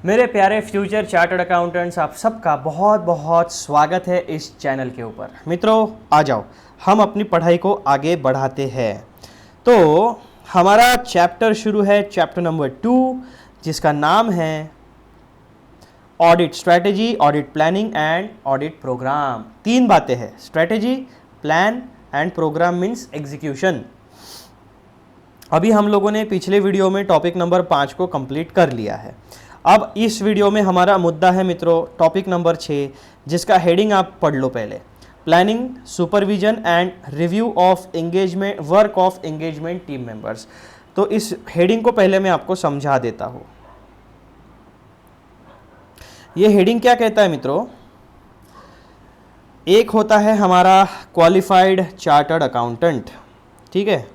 मेरे प्यारे future chartered accountants, आप सबका बहुत बहुत स्वागत है इस चैनल के ऊपर। मित्रों आ जाओ, हम अपनी पढ़ाई को आगे बढ़ाते हैं। तो हमारा चैप्टर शुरू है, चैप्टर नंबर 2, जिसका नाम है audit strategy, audit planning and audit program. 3 बातें हैं, strategy, plan and program means execution. अभी हम लोगों ने पिछले वीडियो में टॉपिक नंबर 5 को कंप्लीट कर लिया है। अब इस वीडियो में हमारा मुद्दा है मित्रों टॉपिक नंबर 6, जिसका हेडिंग आप पढ़ लो पहले, planning, supervision and review of engagement, work of engagement team members. तो इस हेडिंग को पहले मैं आपको समझा देता हूँ। ये हेडिंग क्या कहता है मित्रों? एक होता है हमारा क्वालिफाइड चार्टर्ड अकाउंटेंट, ठीक है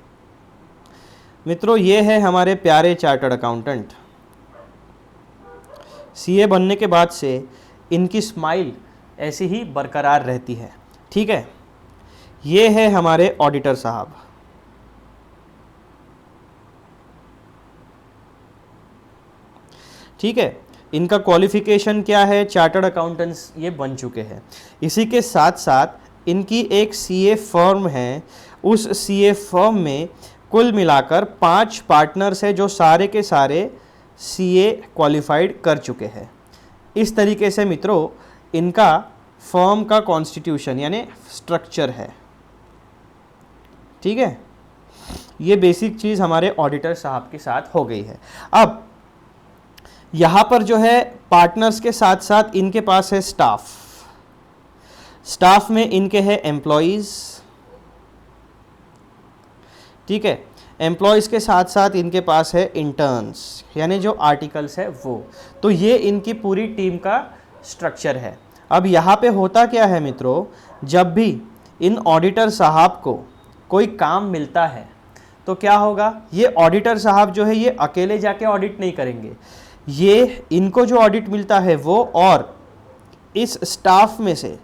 मित्रों, ये है हमारे प्यारे चार्टर्ड अकाउंटेंट। सीए बनने के बाद से इनकी स्माइल ऐसी ही बरकरार रहती है, ठीक है। ये है हमारे ऑडिटर साहब, ठीक है। इनका क्वालिफिकेशन क्या है? चार्टर्ड अकाउंटेंट्स ये बन चुके हैं। इसी के साथ साथ इनकी एक सीए फर्म है। उस सीए फर्म में कुल मिलाकर 5 पार्टनर्स है जो सारे के सारे सीए क्वालिफाइड कर चुके हैं। इस तरीके से मित्रों इनका फर्म का कॉन्स्टिट्यूशन यानी स्ट्रक्चर है, ठीक है। ये बेसिक चीज़ हमारे ऑडिटर साहब के साथ हो गई है। अब यहाँ पर जो है पार्टनर्स के साथ साथ इनके पास है स्टाफ। स्टाफ में इनके हैं एम्प्लॉयज़, ठीक है। एम्प्लॉयज़ के साथ साथ इनके पास है इंटर्न्स, यानी जो आर्टिकल्स है वो। तो ये इनकी पूरी टीम का स्ट्रक्चर है। अब यहाँ पे होता क्या है मित्रों, जब भी इन ऑडिटर साहब को कोई काम मिलता है तो क्या होगा, ये ऑडिटर साहब जो है ये अकेले जाके ऑडिट नहीं करेंगे। ये इनको जो ऑडिट मिलता है वो, और इस स्टाफ में से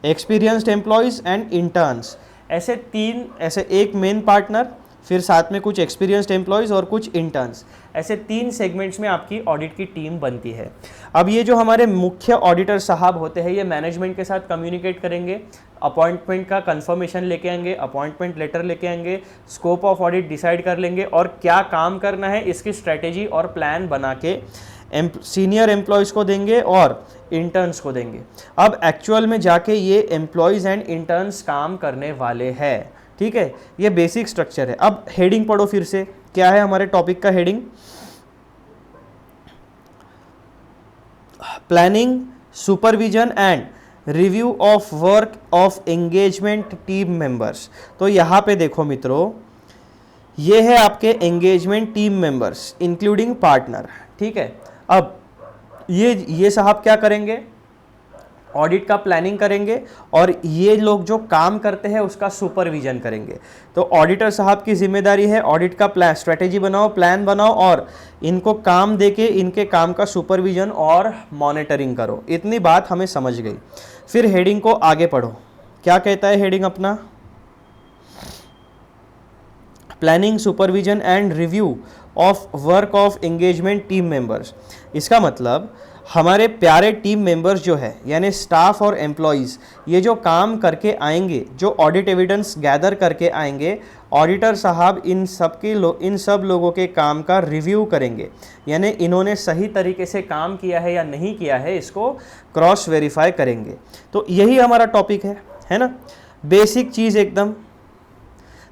एक्सपीरियंस्ड एम्प्लॉयज़ एंड इंटर्न्स, ऐसे 3, ऐसे एक मेन पार्टनर, फिर साथ में कुछ एक्सपीरियंस्ड एम्प्लॉयज़ और कुछ इंटर्न्स, ऐसे 3 सेगमेंट्स में आपकी ऑडिट की टीम बनती है। अब ये जो हमारे मुख्य ऑडिटर साहब होते हैं ये मैनेजमेंट के साथ कम्युनिकेट करेंगे, अपॉइंटमेंट का कंफर्मेशन लेके आएंगे, अपॉइंटमेंट लेटर लेके आएंगे, स्कोप ऑफ ऑडिट डिसाइड कर लेंगे और क्या काम करना है इसकी स्ट्रैटेजी और प्लान बना के सीनियर एम्प्लॉयज़ को देंगे और इंटर्न्स को देंगे। अब एक्चुअल में जाके ये एम्प्लॉयज़ एंड इंटर्न्स काम करने वाले हैं, ठीक है। ये बेसिक स्ट्रक्चर है। अब हेडिंग पढ़ो फिर से, क्या है हमारे टॉपिक का heading? Planning, supervision and review of work of engagement team members. तो यहाँ पे देखो मित्रों, ये है आपके engagement team members including partner, ठीक है। अब ये साहब क्या करेंगे? ऑडिट का प्लानिंग करेंगे और ये लोग जो काम करते हैं उसका सुपरविजन करेंगे। तो ऑडिटर साहब की जिम्मेदारी है ऑडिट का प्लान, स्ट्रेटेजी बनाओ, प्लान बनाओ और इनको काम देके इनके काम का सुपरविजन और मॉनिटरिंग करो। इतनी बात हमें समझ गई। फिर हेडिंग को आगे पढ़ो, क्या कहता है हेडिंग अपना? Planning, supervision and review of work of engagement team members. इसका मतलब हमारे प्यारे टीम मेंबर्स जो है यानी स्टाफ और एम्प्लॉयज़, ये जो काम करके आएंगे, जो ऑडिट एविडेंस गैदर करके आएंगे, ऑडिटर साहब इन सब लोगों के काम का रिव्यू करेंगे, यानी इन्होंने सही तरीके से काम किया है या नहीं किया है इसको क्रॉस वेरीफाई करेंगे। तो यही हमारा टॉपिक है ना, बेसिक चीज़ एकदम।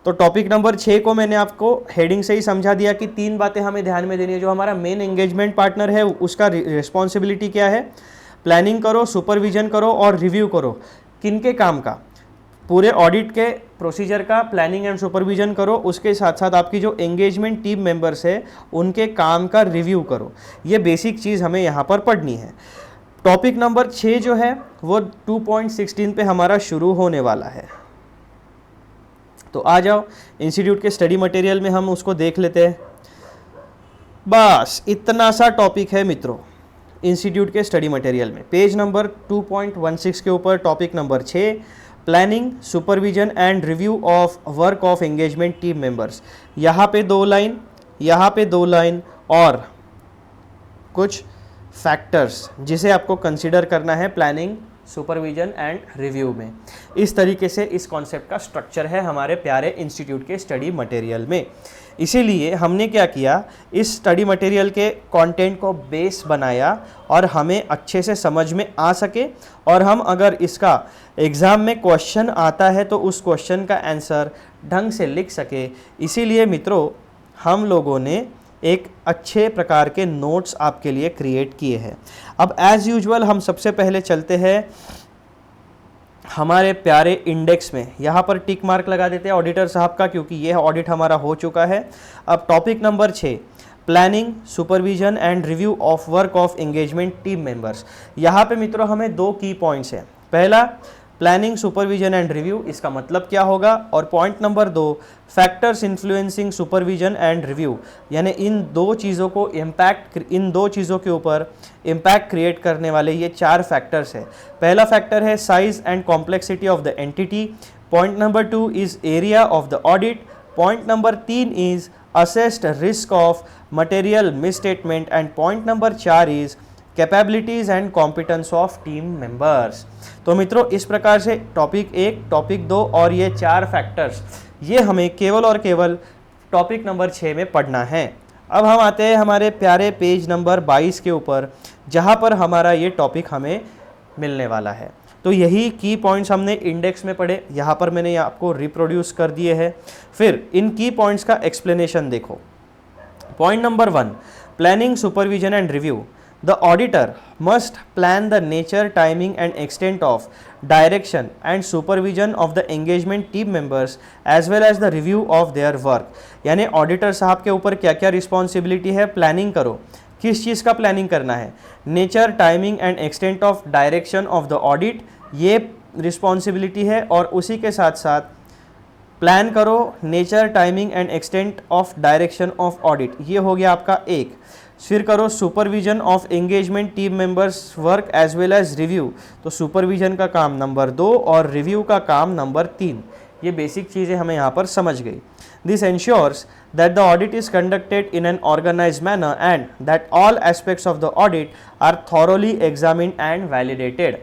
तो टॉपिक नंबर 6 को मैंने आपको हेडिंग से ही समझा दिया कि 3 बातें हमें ध्यान में देनी है। जो हमारा मेन एंगेजमेंट पार्टनर है उसका रिस्पॉन्सिबिलिटी क्या है? प्लानिंग करो, सुपरविजन करो और रिव्यू करो। किनके काम का? पूरे ऑडिट के प्रोसीजर का प्लानिंग एंड सुपरविजन करो, उसके साथ साथ आपकी जो एंगेजमेंट टीम मेंबर्स है उनके काम का रिव्यू करो। ये बेसिक चीज़ हमें यहाँ पर पढ़नी है। टॉपिक नंबर 6 जो है वो 2.16 पे हमारा शुरू होने वाला है। तो आ जाओ, इंस्टीट्यूट के स्टडी मटेरियल में हम उसको देख लेते हैं। बस इतना सा टॉपिक है मित्रों इंस्टीट्यूट के स्टडी मटेरियल में। पेज नंबर 2.16 के ऊपर topic number 6, planning, supervision and review of work of engagement team members. यहाँ पे 2 लाइन, यहाँ पे 2 लाइन और कुछ फैक्टर्स जिसे आपको कंसिडर करना है प्लानिंग, सुपरविजन एंड रिव्यू में। इस तरीके से इस कॉन्सेप्ट का स्ट्रक्चर है हमारे प्यारे इंस्टीट्यूट के स्टडी मटेरियल में। इसीलिए हमने क्या किया, इस स्टडी मटेरियल के कंटेंट को बेस बनाया और हमें अच्छे से समझ में आ सके, और हम अगर इसका एग्ज़ाम में क्वेश्चन आता है तो उस क्वेश्चन का आंसर ढंग से लिख सके। इसीलिए मित्रों हम लोगों ने एक अच्छे प्रकार के नोट्स आपके लिए क्रिएट किए हैं। अब एज़ यूजुअल हम सबसे पहले चलते हैं हमारे प्यारे इंडेक्स में। यहाँ पर टिक मार्क लगा देते हैं ऑडिटर साहब का, क्योंकि यह ऑडिट हमारा हो चुका है। अब topic number 6, planning, supervision and review of work of engagement team members. यहाँ पे मित्रों हमें 2 की पॉइंट्स हैं। पहला, प्लानिंग, सुपरविजन एंड रिव्यू, इसका मतलब क्या होगा, और point number 2, factors influencing supervision and review, यानी इन दो चीज़ों के ऊपर इम्पैक्ट क्रिएट करने वाले ये 4 फैक्टर्स है। पहला फैक्टर है size and complexity of the entity, point number 2 is area of the audit, point number 3 is assessed risk of material misstatement, and point number 4 is capabilities and competence of team members. तो मित्रों इस प्रकार से topic 1, topic 2 और ये 4 factors, ये हमें केवल और केवल टॉपिक नंबर 6 में पढ़ना है। अब हम आते हैं हमारे प्यारे पेज नंबर 22 के ऊपर, जहाँ पर हमारा ये टॉपिक हमें मिलने वाला है। तो यही की पॉइंट्स हमने इंडेक्स में पढ़े, यहाँ पर मैंने आपको रिप्रोड्यूस कर दिए हैं। फिर इन की पॉइंट्स का एक्सप्लेनेशन देखो। Point number 1, planning, supervision and review. The auditor must plan the nature, timing and extent of direction and supervision of the engagement team members as well as the review of their work। यानी auditor साहब के ऊपर क्या क्या responsibility है, planning करो। किस चीज़ का प्लानिंग करना है, nature, timing and extent of direction of the audit, ये रिस्पॉन्सिबिलिटी है। और उसी के साथ साथ प्लान करो nature, timing and extent of direction of audit, ये हो गया आपका 1। फिर करो supervision of engagement team members work as well as review, तो सुपरविजन का काम नंबर 2 और रिव्यू का काम नंबर 3। ये बेसिक चीज़ें हमें यहाँ पर समझ गई। This ensures that the audit is conducted in an organised manner and that all aspects of the audit are thoroughly examined and validated.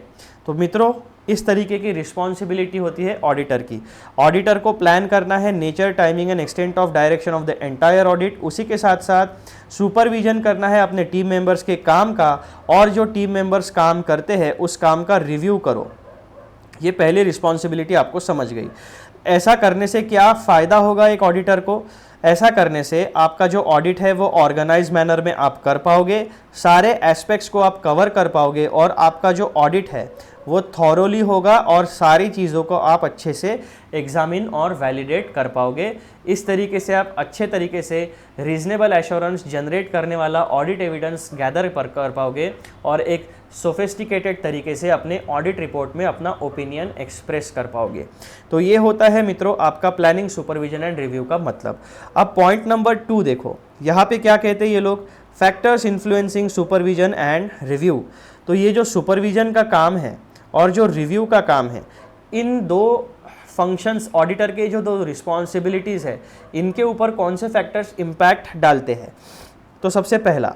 तो मित्रों इस तरीके की रिस्पॉन्सिबिलिटी होती है ऑडिटर की। ऑडिटर को प्लान करना है nature, timing and extent of direction of the entire audit, उसी के साथ साथ सुपरविजन करना है अपने टीम मेंबर्स के काम का, और जो टीम मेंबर्स काम करते हैं उस काम का रिव्यू करो। ये पहली रिस्पॉन्सिबिलिटी आपको समझ गई। ऐसा करने से क्या फ़ायदा होगा एक ऑडिटर को, ऐसा करने से आपका जो ऑडिट है वो ऑर्गेनाइज मैनर में आप कर पाओगे, सारे एस्पेक्ट्स को आप कवर कर पाओगे, और आपका जो ऑडिट है वो थॉरोली होगा और सारी चीज़ों को आप अच्छे से एग्जामिन और वैलिडेट कर पाओगे। इस तरीके से आप अच्छे तरीके से रीजनेबल एश्योरेंस जनरेट करने वाला ऑडिट एविडेंस गैदर कर पाओगे, और एक सोफिस्टिकेटेड तरीके से अपने ऑडिट रिपोर्ट में अपना ओपिनियन एक्सप्रेस कर पाओगे। तो ये होता है मित्रों आपका प्लानिंग, सुपरविजन एंड रिव्यू का मतलब। अब पॉइंट नंबर 2 देखो, यहाँ पे क्या कहते हैं ये लोग, factors influencing supervision and review. तो ये जो सुपरविजन का काम है और जो रिव्यू का काम है, इन 2 फंक्शंस ऑडिटर के जो 2 रिस्पॉन्सिबिलिटीज़ है, इनके ऊपर कौन से फैक्टर्स इम्पैक्ट डालते हैं। तो सबसे पहला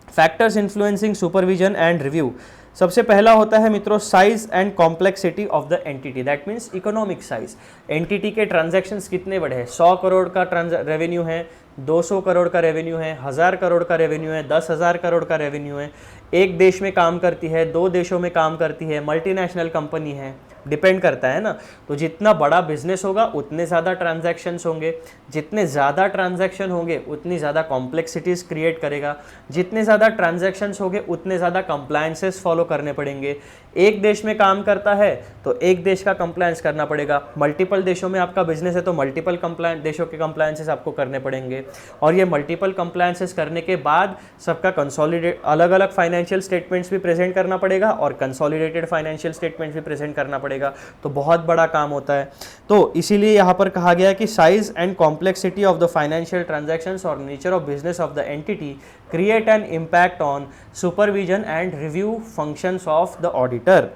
factors influencing supervision and review, सबसे पहला होता है मित्रों size and complexity of the entity, that means economic size. Entity के ट्रांजैक्शंस कितने बड़े हैं, 100 करोड़ का रेवेन्यू है, 200 करोड़ का रेवेन्यू है, 1000 करोड़ का रेवेन्यू है, 10,000 करोड़ का रेवेन्यू है, एक देश में काम करती है, 2 देशों में काम करती है, मल्टीनेशनल कंपनी है, डिपेंड करता है ना। तो जितना बड़ा बिजनेस होगा उतने ज़्यादा ट्रांजैक्शंस होंगे, जितने ज़्यादा ट्रांजैक्शन होंगे उतनी ज़्यादा कॉम्प्लेक्सिटीज़ क्रिएट करेगा, जितने ज़्यादा ट्रांजैक्शंस होंगे उतने ज़्यादा कंप्लायंसेस फॉलो करने पड़ेंगे। एक देश में काम करता है तो एक देश का कंप्लायंस करना पड़ेगा, मल्टीपल देशों में आपका बिजनेस है तो मल्टीपल देशों के कंप्लायंसेस आपको करने पड़ेंगे, और ये मल्टीपल कंप्लायंसेस करने के बाद सबका कंसोलिडेट अलग अलग फाइनेंशियल स्टेटमेंट्स भी प्रेजेंट करना पड़ेगा और कंसोलिडेटेड फाइनेंशियल स्टेटमेंट्स भी प्रेजेंट करना पड़ेगा। तो बहुत बड़ा काम होता है। तो इसीलिए यहाँ पर कहा गया कि size and complexity of the financial transactions और nature of business of the entity create an impact on supervision and review functions of the auditor.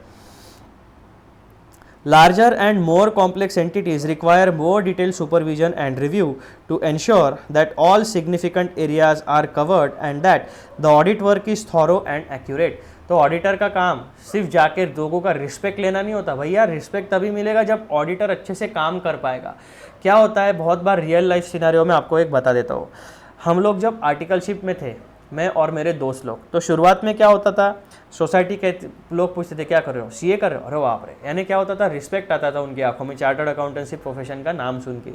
Larger and more complex entities require more detailed supervision and review to ensure that all significant areas are covered and that the audit work is thorough and accurate. तो auditor का काम सिर्फ जाकर लोगों का respect लेना नहीं होता भैया, रिस्पेक्ट तभी मिलेगा जब ऑडिटर अच्छे से काम कर पाएगा। क्या होता है, बहुत बार रियल लाइफ सिनेरियो में आपको एक बता देता हूँ। हम लोग जब आर्टिकलशिप में थे, मैं और मेरे दोस्त लोग, तो शुरुआत में क्या होता था, सोसाइटी के लोग पूछते थे क्या कर रहे हो, सीए कर रहे हो, अरे बाप रे, यानी क्या होता था, रिस्पेक्ट आता था उनकी आंखों में चार्टर्ड अकाउंटेंसी प्रोफेशन का नाम सुन के।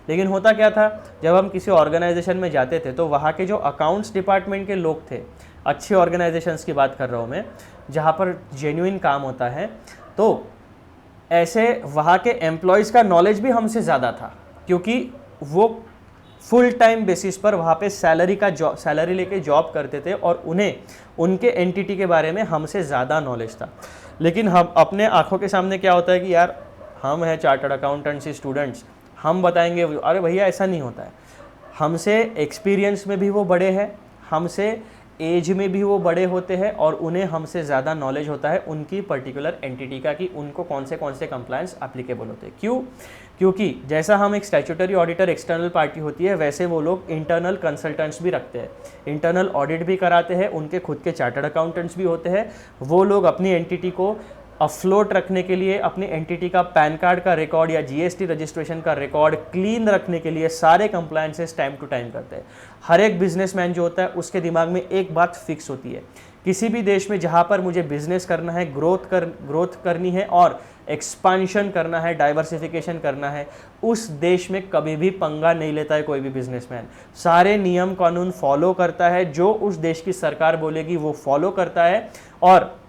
लेकिन होता क्या था, जब हम किसी ऑर्गेनाइजेशन में जाते थे तो वहाँ के जो अकाउंट्स डिपार्टमेंट के लोग थे, अच्छे ऑर्गेनाइजेशंस की बात कर रहा हूँ मैं, जहाँ पर जेन्युइन काम होता है, तो ऐसे वहाँ के एम्प्लॉयज़ का नॉलेज भी हमसे ज़्यादा था, क्योंकि वो फुल टाइम बेसिस पर वहाँ पे सैलरी लेके जॉब करते थे और उन्हें उनके एंटिटी के बारे में हमसे ज़्यादा नॉलेज था। लेकिन हम अपने आंखों के सामने क्या होता है कि यार हम हैं चार्टर्ड अकाउंटेंसी स्टूडेंट्स, हम बताएंगे, अरे भैया ऐसा नहीं होता है। हमसे एक्सपीरियंस में भी वो बड़े हैं, हमसे एज में भी वो बड़े होते हैं और उन्हें हमसे ज़्यादा नॉलेज होता है उनकी पर्टिकुलर एंटिटी का कि उनको कौन से कंप्लायंस एप्लीकेबल होते हैं। क्यों? क्योंकि जैसा हम एक स्टैट्यूटरी ऑडिटर एक्सटर्नल पार्टी होती है, वैसे वो लोग इंटरनल कंसल्टेंट्स भी रखते हैं, इंटरनल ऑडिट भी कराते हैं, उनके खुद के चार्टर्ड अकाउंटेंट्स भी होते हैं। वो लोग अपनी एंटिटी को अफ्लोट रखने के लिए, अपनी एंटिटी का पैन कार्ड का रिकॉर्ड या जीएसटी रजिस्ट्रेशन का रिकॉर्ड क्लीन रखने के लिए सारे कंप्लायंसेस टाइम टू टाइम करते हैं। हर एक बिजनेसमैन जो होता है उसके दिमाग में एक बात फिक्स होती है, किसी भी देश में जहाँ पर मुझे बिजनेस करना है, ग्रोथ करनी है और एक्सपांशन करना है, डाइवर्सिफिकेशन करना है, उस देश में कभी भी पंगा नहीं लेता है कोई भी बिजनेसमैन। सारे नियम कानून फॉलो करता है, जो उस देश की सरकार बोलेगी वो फॉलो करता है। और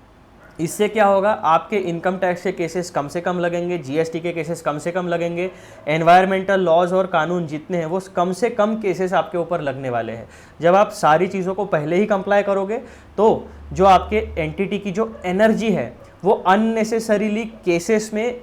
इससे क्या होगा, आपके इनकम टैक्स के केसेस कम से कम लगेंगे, जीएसटी के केसेस कम से कम लगेंगे, एनवायरमेंटल लॉज और कानून जितने हैं वो कम से कम केसेस आपके ऊपर लगने वाले हैं। जब आप सारी चीज़ों को पहले ही कंप्लाई करोगे तो जो आपके एंटिटी की जो एनर्जी है वो अननेसेसरीली केसेस में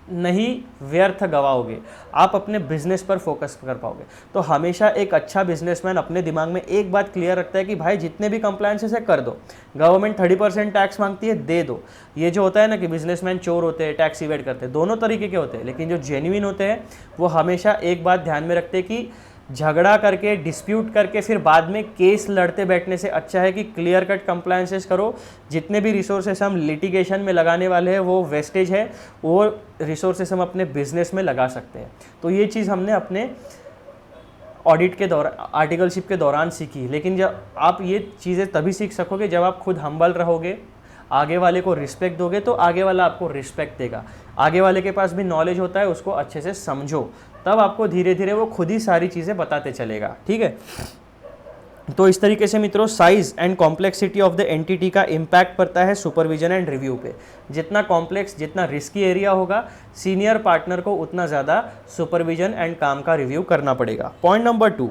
नहीं व्यर्थ गवाओगे, आप अपने बिजनेस पर फोकस कर पाओगे। तो हमेशा एक अच्छा बिजनेसमैन अपने दिमाग में एक बात क्लियर रखता है कि भाई जितने भी कंप्लायंसेस है कर दो, गवर्नमेंट 30% टैक्स मांगती है दे दो। ये जो होता है ना कि बिजनेसमैन चोर होते हैं, टैक्स इवेड करते हैं, दोनों तरीके के होते हैं, लेकिन जो जेन्युइन होते हैं वो हमेशा एक बात ध्यान में रखते हैं कि झगड़ा करके, डिस्प्यूट करके फिर बाद में केस लड़ते बैठने से अच्छा है कि क्लियर कट कंप्लायंसेस करो। जितने भी रिसोर्सेस हम लिटिगेशन में लगाने वाले हैं वो वेस्टेज है, वो रिसोर्सेस हम अपने बिजनेस में लगा सकते हैं। तो ये चीज़ हमने अपने ऑडिट के दौरान, आर्टिकलशिप के दौरान सीखी। लेकिन जब आप ये चीज़ें तभी सीख सकोगे जब आप खुद हम्बल रहोगे, आगे वाले को रिस्पेक्ट दोगे तो आगे वाला आपको रिस्पेक्ट देगा। आगे वाले के पास भी नॉलेज होता है, उसको अच्छे से समझो, तब आपको धीरे धीरे वो खुद ही सारी चीज़ें बताते चलेगा। ठीक है, तो इस तरीके से मित्रों size and complexity of the entity का इम्पैक्ट पड़ता है सुपरविजन एंड रिव्यू पे। जितना कॉम्प्लेक्स, जितना रिस्की एरिया होगा, सीनियर पार्टनर को उतना ज़्यादा सुपरविजन एंड काम का रिव्यू करना पड़ेगा। Point number 2,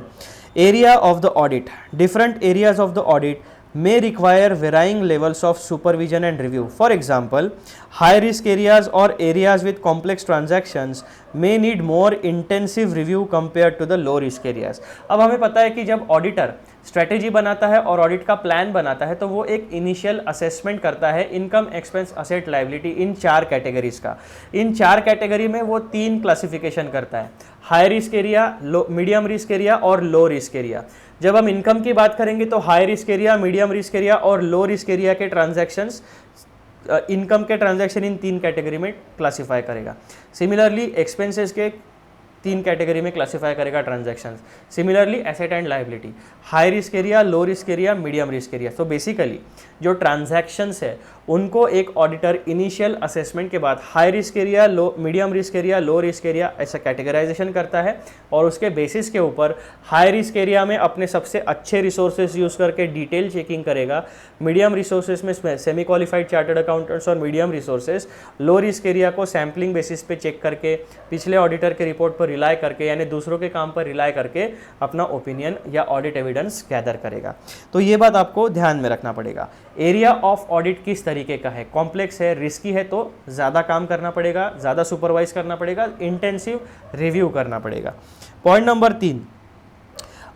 area of the audit. Different areas of the audit may require varying levels of supervision and review. For example, high risk areas or areas with complex transactions may need more intensive review compared to the low risk areas. अब हमें पता है कि जब auditor strategy बनाता है और audit का प्लान बनाता है तो वो एक इनिशियल असेसमेंट करता है इनकम, एक्सपेंस, असेट, लायबिलिटी, इन 4 कैटेगरीज का। इन 4 कैटेगरी में वो 3 क्लासिफिकेशन करता है, high risk area, medium risk area और लो रिस्क एरिया। जब हम इनकम की बात करेंगे तो high risk area, medium risk area और लो रिस्क एरिया के ट्रांजैक्शंस, इनकम के ट्रांजैक्शन इन 3 कैटेगरी में क्लासिफाई करेगा। सिमिलरली एक्सपेंसेस के 3 कैटेगरी में क्लासिफाई करेगा transactions. Similarly asset and liability, high risk area, low risk area, medium risk area. तो basically जो ट्रांजैक्शंस है उनको एक ऑडिटर इनिशियल असेसमेंट के बाद high risk area, medium risk area, लो रिस्क एरिया ऐसा कैटेगराइजेशन करता है और उसके बेसिस के ऊपर हाई रिस्क एरिया में अपने सबसे अच्छे रिसोर्सेज यूज़ करके डिटेल चेकिंग करेगा, मीडियम रिसोर्सेज में सेमी क्वालिफाइड चार्टर्ड अकाउंटेंट्स और मीडियम रिसोर्सेज, लो रिस्क एरिया को सैम्पलिंग बेसिस पे चेक करके, पिछले ऑडिटर के रिपोर्ट पर रिलाई करके, यानी दूसरों के काम पर रिलाई करके अपना ओपिनियन या ऑडिट एविडेंस गैदर करेगा। तो ये बात आपको ध्यान में रखना पड़ेगा। एरिया ऑफ ऑडिट किस तरीके का है, कॉम्प्लेक्स है, रिस्की है, तो ज़्यादा काम करना पड़ेगा, ज़्यादा सुपरवाइज करना पड़ेगा, इंटेंसिव रिव्यू करना पड़ेगा। Point number 3,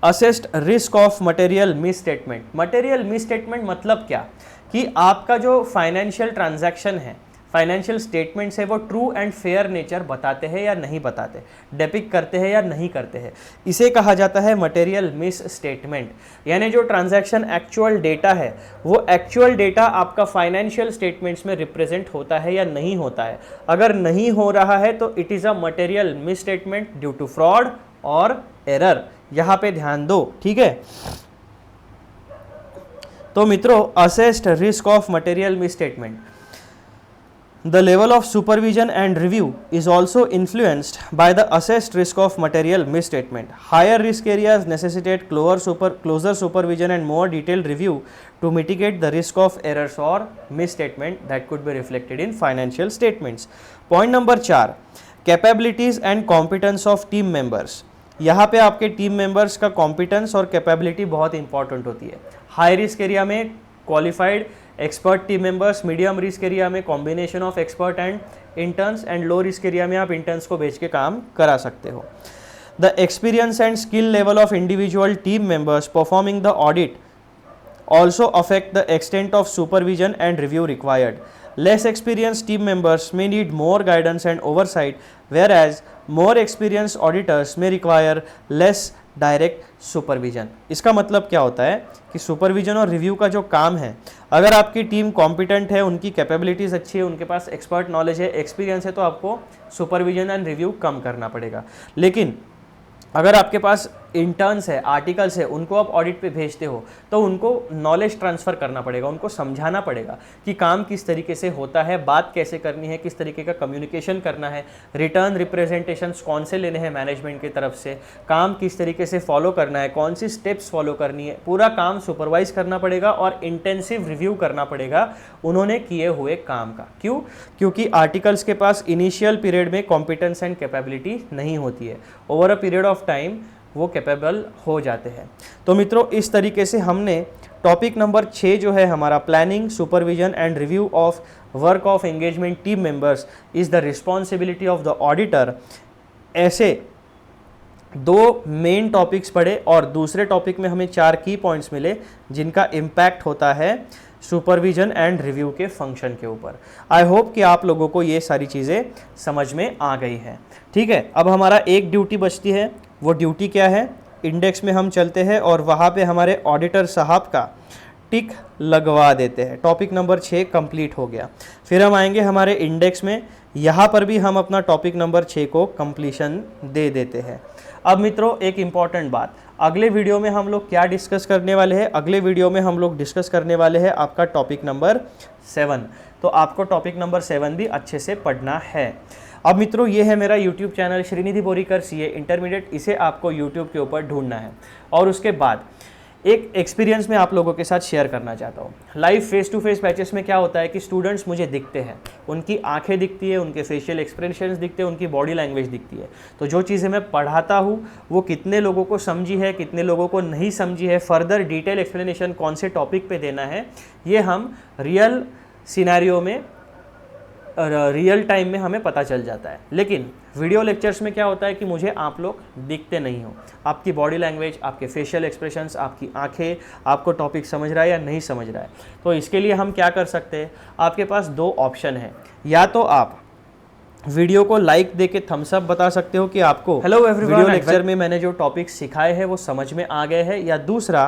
assessed risk of material miss statement. Material miss statement मतलब क्या कि आपका जो फाइनेंशियल ट्रांजैक्शन है फाइनेंशियल स्टेटमेंट्स है वो ट्रू एंड फेयर नेचर बताते हैं या नहीं बताते, डेपिक्ट करते हैं या नहीं करते हैं, इसे कहा जाता है मटेरियल मिस स्टेटमेंट। यानी जो ट्रांजैक्शन एक्चुअल डेटा है वो एक्चुअल डेटा आपका फाइनेंशियल स्टेटमेंट्स में रिप्रेजेंट होता है या नहीं होता है। अगर नहीं हो रहा है तो it is a material misstatement due to fraud और एरर, यहाँ पे ध्यान दो, ठीक है। तो मित्रों, assessed risk of material misstatement, the level of supervision and review is also influenced by the assessed risk of material misstatement. Higher risk areas necessitate closer supervision and more detailed review to mitigate the risk of errors or misstatement that could be reflected in financial statements. Point number 4, capabilities and competence of team members. यहाँ पे आपके team members का competence और capability बहुत important होती है। High risk area में qualified expert team members, medium risk area में combination of expert and interns, and low risk area में आप इंटर्न्स को भेज के काम करा सकते हो। The experience and skill level of individual team members performing the audit also affect the extent of supervision and review required. Less experienced team members may need more guidance and oversight, whereas more experienced auditors may require less direct supervision. इसका मतलब क्या होता है कि supervision और review का जो काम है, अगर आपकी टीम कॉम्पिटेंट है, उनकी कैपेबिलिटीज़ अच्छी है, उनके पास एक्सपर्ट नॉलेज है, एक्सपीरियंस है, तो आपको सुपरविजन एंड रिव्यू कम करना पड़ेगा। लेकिन अगर आपके पास इंटर्न्स है, आर्टिकल्स है, उनको आप ऑडिट पे भेजते हो तो उनको नॉलेज ट्रांसफ़र करना पड़ेगा, उनको समझाना पड़ेगा कि काम किस तरीके से होता है, बात कैसे करनी है, किस तरीके का कम्युनिकेशन करना है, रिटर्न रिप्रेजेंटेशंस कौन से लेने हैं मैनेजमेंट की तरफ से, काम किस तरीके से फॉलो करना है, कौन सी स्टेप्स फॉलो करनी है, पूरा काम सुपरवाइज करना पड़ेगा और इंटेंसिव रिव्यू करना पड़ेगा उन्होंने किए हुए काम का। क्यों? क्योंकि आर्टिकल्स के पास इनिशियल पीरियड में कॉम्पिटेंस एंड कैपेबिलिटी नहीं होती है, over a period of time वो कैपेबल हो जाते हैं। तो मित्रों, इस तरीके से हमने टॉपिक नंबर 6 जो है हमारा, planning, supervision and review of work of engagement team members is the responsibility of the auditor, ऐसे 2 मेन टॉपिक्स पढ़े और दूसरे टॉपिक में हमें 4 की पॉइंट्स मिले जिनका इम्पैक्ट होता है सुपरविजन एंड रिव्यू के फंक्शन के ऊपर। आई होप कि आप लोगों को ये सारी चीज़ें समझ में आ गई हैं। ठीक है, अब हमारा एक ड्यूटी बचती है। वो ड्यूटी क्या है? इंडेक्स में हम चलते हैं और वहाँ पे हमारे ऑडिटर साहब का टिक लगवा देते हैं। टॉपिक नंबर 6 कंप्लीट हो गया। फिर हम आएंगे हमारे इंडेक्स में, यहाँ पर भी हम अपना टॉपिक नंबर 6 को कंप्लीशन दे देते हैं। अब मित्रों, एक इम्पॉर्टेंट बात, अगले वीडियो में हम लोग क्या डिस्कस करने वाले हैं? अगले वीडियो में हम लोग डिस्कस करने वाले हैं आपका टॉपिक नंबर 7। तो आपको टॉपिक नंबर 7 भी अच्छे से पढ़ना है। अब मित्रों, ये है मेरा YouTube channel Shrinidhi Borikar CA intermediate, इसे आपको यूट्यूब के ऊपर ढूंढना है। और उसके बाद एक एक्सपीरियंस मैं आप लोगों के साथ शेयर करना चाहता हूँ। Live face to face batches में क्या होता है कि स्टूडेंट्स मुझे दिखते हैं, उनकी आंखें दिखती है, उनके फेशियल एक्सप्रेशंस दिखते हैं, उनकी बॉडी लैंग्वेज दिखती है। तो जो चीज़ें मैं पढ़ाता हूँ वो कितने लोगों को समझी है, कितने लोगों को नहीं समझी है, फर्दर डिटेल एक्सप्लेनेशन कौन से टॉपिक पे देना है, ये हम रियल सिनेरियो में, रियल टाइम में हमें पता चल जाता है। लेकिन वीडियो लेक्चर्स में क्या होता है कि मुझे आप लोग दिखते नहीं हो, आपकी बॉडी लैंग्वेज, आपके फेशियल एक्सप्रेशंस, आपकी आंखें, आपको टॉपिक समझ रहा है या नहीं समझ रहा है। तो इसके लिए हम क्या कर सकते हैं? आपके पास 2 ऑप्शन है। या तो आप वीडियो को लाइक देके थम्स अप बता सकते हो कि आपको हेलो एवरीवन वीडियो लेक्चर में मैंने जो टॉपिक सिखाए हैं वो समझ में आ गए हैं, या दूसरा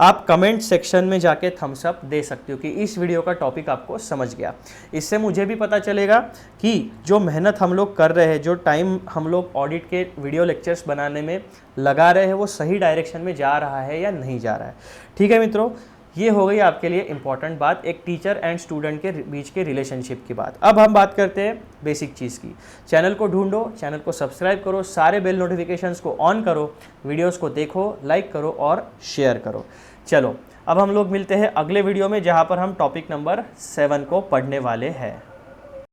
आप कमेंट सेक्शन में जाके थम्स अप दे सकते हो कि इस वीडियो का टॉपिक आपको समझ गया। इससे मुझे भी पता चलेगा कि जो मेहनत हम लोग कर रहे हैं, जो टाइम हम लोग ऑडिट के वीडियो लेक्चर्स बनाने में लगा रहे हैं, वो सही डायरेक्शन में जा रहा है या नहीं जा रहा है। ठीक है मित्रों, ये हो गई आपके लिए इंपॉर्टेंट बात, एक टीचर एंड स्टूडेंट के बीच के रिलेशनशिप की बात। अब हम बात करते हैं बेसिक चीज़ की। चैनल को ढूंढो, चैनल को सब्सक्राइब करो, सारे बेल नोटिफिकेशंस को ऑन करो, वीडियोस को देखो, लाइक करो और शेयर करो। चलो, अब हम लोग मिलते हैं अगले वीडियो में, जहाँ पर हम टॉपिक नंबर 7 को पढ़ने वाले हैं।